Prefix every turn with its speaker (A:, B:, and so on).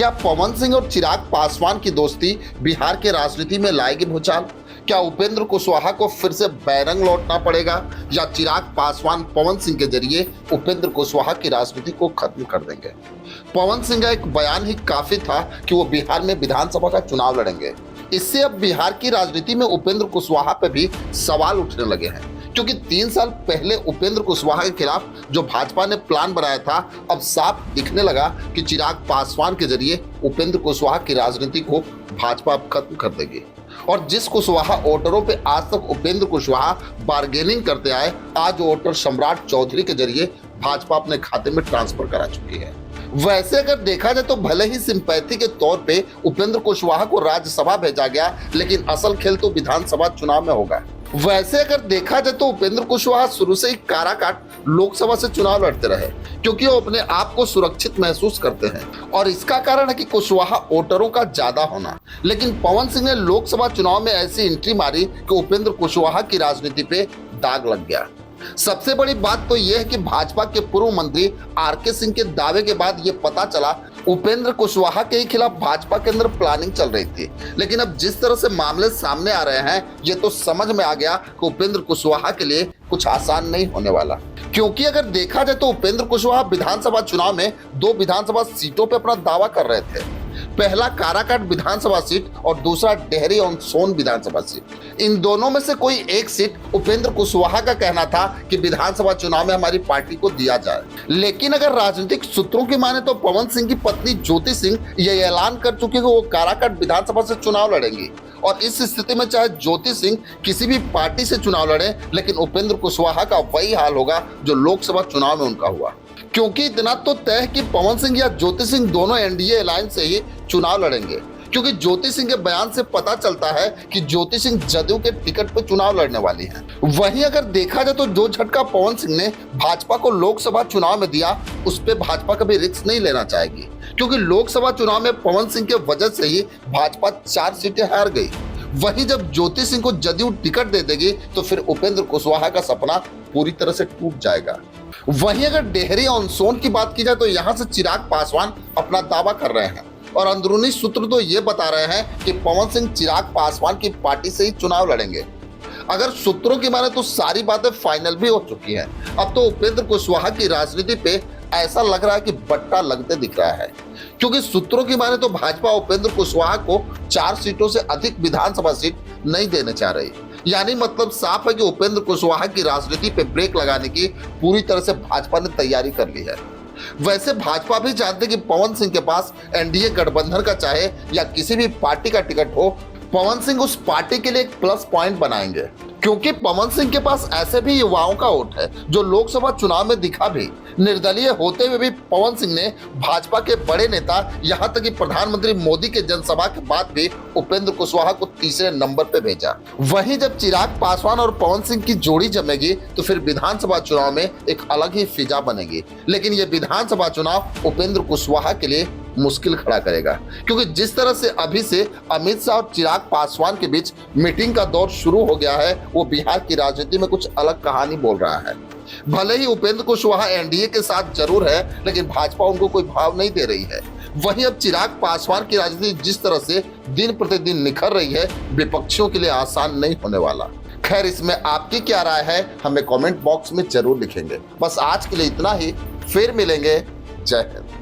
A: क्या पवन सिंह और चिराग पासवान की दोस्ती बिहार के राजनीति में लाएगी भूचाल? क्या उपेंद्र कुशवाहा को फिर से बैरंग लौटना पड़ेगा या चिराग पासवान पवन सिंह के जरिए उपेंद्र कुशवाहा की राजनीति को खत्म कर देंगे? पवन सिंह का एक बयान ही काफी था कि वो बिहार में विधानसभा का चुनाव लड़ेंगे। इससे अब बिहार की राजनीति में उपेंद्र कुशवाहा पर भी सवाल उठने लगे हैं, क्योंकि 3 साल पहले उपेंद्र कुशवाहा के खिलाफ जो भाजपा ने प्लान बनाया था, अब साफ दिखने लगा कि चिराग पासवान के जरिए उपेंद्र कुशवाहा की राजनीति को भाजपा अब खत्म कर देगी। और जिस कुशवाहा वोटरों पे आज तक उपेंद्र कुशवाहा बार्गेनिंग करते आए, आज वोटर सम्राट चौधरी के जरिए भाजपा अपने खाते में ट्रांसफर करा चुकी है। वैसे अगर देखा जाए तो भले ही सिंपैथी के तौर पे उपेंद्र कुशवाहा को राज्यसभा भेजा गया, लेकिन असल खेल तो विधानसभा चुनाव में होगा। वैसे अगर देखा जाए तो उपेंद्र कुशवाहा शुरू से ही काराकाट लोकसभा से चुनाव लड़ते रहे, क्योंकि वो अपने आप को सुरक्षित महसूस करते हैं और इसका कारण है कि कुशवाहा वोटरों का ज्यादा होना। लेकिन पवन सिंह ने लोकसभा चुनाव में ऐसी एंट्री मारी कि उपेंद्र कुशवाहा की राजनीति पे दाग लग गया। सबसे बड़ी बात तो यह है कि भाजपा के पूर्व मंत्री आरके सिंह के दावे के बाद यह पता चला उपेंद्र कुशवाहा के ही खिलाफ भाजपा के अंदर प्लानिंग चल रही थी। लेकिन अब जिस तरह से मामले सामने आ रहे हैं, ये तो समझ में आ गया कि उपेंद्र कुशवाहा के लिए कुछ आसान नहीं होने वाला। क्योंकि अगर देखा जाए तो उपेंद्र कुशवाहा विधानसभा चुनाव में 2 विधानसभा सीटों पर अपना दावा कर रहे थे। पहला काराकाट विधानसभा सीट और दूसरा डेहरी ऑन सोन विधानसभा सीट। इन दोनों में से कोई एक सीट उपेंद्र कुशवाहा का कहना था कि विधानसभा चुनाव में हमारी पार्टी को दिया जाए। लेकिन अगर राजनीतिक सूत्रों की माने तो पवन सिंह की पत्नी ज्योति सिंह ये ऐलान कर चुकी है कि वो काराकाट विधानसभा से चुनाव लड़ेंगी। और इस स्थिति में चाहे ज्योति सिंह किसी भी पार्टी से चुनाव लड़े, लेकिन उपेंद्र कुशवाहा का वही हाल होगा जो लोकसभा चुनाव में उनका हुआ। क्योंकि इतना तो तय है कि पवन सिंह या ज्योति सिंह दोनों एनडीए अलायंस से ही चुनाव लड़ेंगे, क्योंकि ज्योति सिंह के बयान से पता चलता है कि ज्योति सिंह जदयू के टिकट पर चुनाव लड़ने वाली हैं। वहीं अगर देखा जाए तो जो झटका पवन सिंह ने भाजपा को लोकसभा चुनाव में दिया, उस पर भाजपा कभी रिस्क नहीं लेना चाहेगी, क्योंकि लोकसभा चुनाव में पवन सिंह के वजह से ही भाजपा 4 सीटें हार गई। वहीं जब ज्योति सिंह को जदयू टिकट दे देगी तो फिर उपेंद्र कुशवाहा का सपना पूरी तरह से टूट जाएगा। वहीं अगर डेहरी ऑन सोन की बात की जाए तो यहाँ से चिराग पासवान अपना दावा कर रहे हैं और अंदरूनी सूत्र तो ये बता रहे हैं कि पवन सिंह चिराग पासवान की पार्टी से ही चुनाव लड़ेंगे। अगर सूत्रों की माने तो सारी बातें फाइनल भी हो चुकी हैं। अब तो उपेंद्र कुशवाहा की राजनीति पे ऐसा लग रहा है कि बट्टा लगते दिख रहा है, क्योंकि सूत्रों की माने तो भाजपा उपेंद्र कुशवाहा को 4 सीटों से अधिक विधानसभा सीट नहीं देने चाह रही। यानी मतलब साफ है कि उपेंद्र कुशवाहा की राजनीति पे ब्रेक लगाने की पूरी तरह से भाजपा ने तैयारी कर ली है। वैसे भाजपा भी जानते कि पवन सिंह के पास एनडीए गठबंधन का चाहे या किसी भी पार्टी का टिकट हो, पवन सिंह उस पार्टी के लिए एक प्लस पॉइंट बनाएंगे, क्योंकि पवन सिंह के पास ऐसे भी युवाओं का वोट है जो लोकसभा चुनाव में दिखा भी। निर्दलीय होते हुए भी पवन सिंह ने भाजपा के बड़े नेता, यहाँ तक कि प्रधानमंत्री मोदी के जनसभा के बाद भी उपेंद्र कुशवाहा को तीसरे नंबर पे भेजा। वहीं जब चिराग पासवान और पवन सिंह की जोड़ी जमेगी तो फिर विधानसभा चुनाव में एक अलग ही फिजा बनेगी। लेकिन ये विधानसभा चुनाव उपेंद्र कुशवाहा के लिए मुश्किल खड़ा करेगा, क्योंकि जिस तरह से अभी से अमित शाह और चिराग पासवान के बीच मीटिंग का दौर शुरू हो गया है, वो बिहार की राजनीति में कुछ अलग कहानी बोल रहा है। भले ही उपेंद्र कुशवाहा एनडीए के साथ जरूर है, लेकिन भाजपा उनको कोई भाव नहीं दे रही है। वहीं अब चिराग पासवान की राजनीति जिस तरह से दिन प्रतिदिन निखर रही है, विपक्षियों के लिए आसान नहीं होने वाला। खैर, इसमें आपकी क्या राय है हमें कमेंट बॉक्स में जरूर लिखेंगे। बस आज के लिए इतना ही, फिर मिलेंगे। जय हिंद।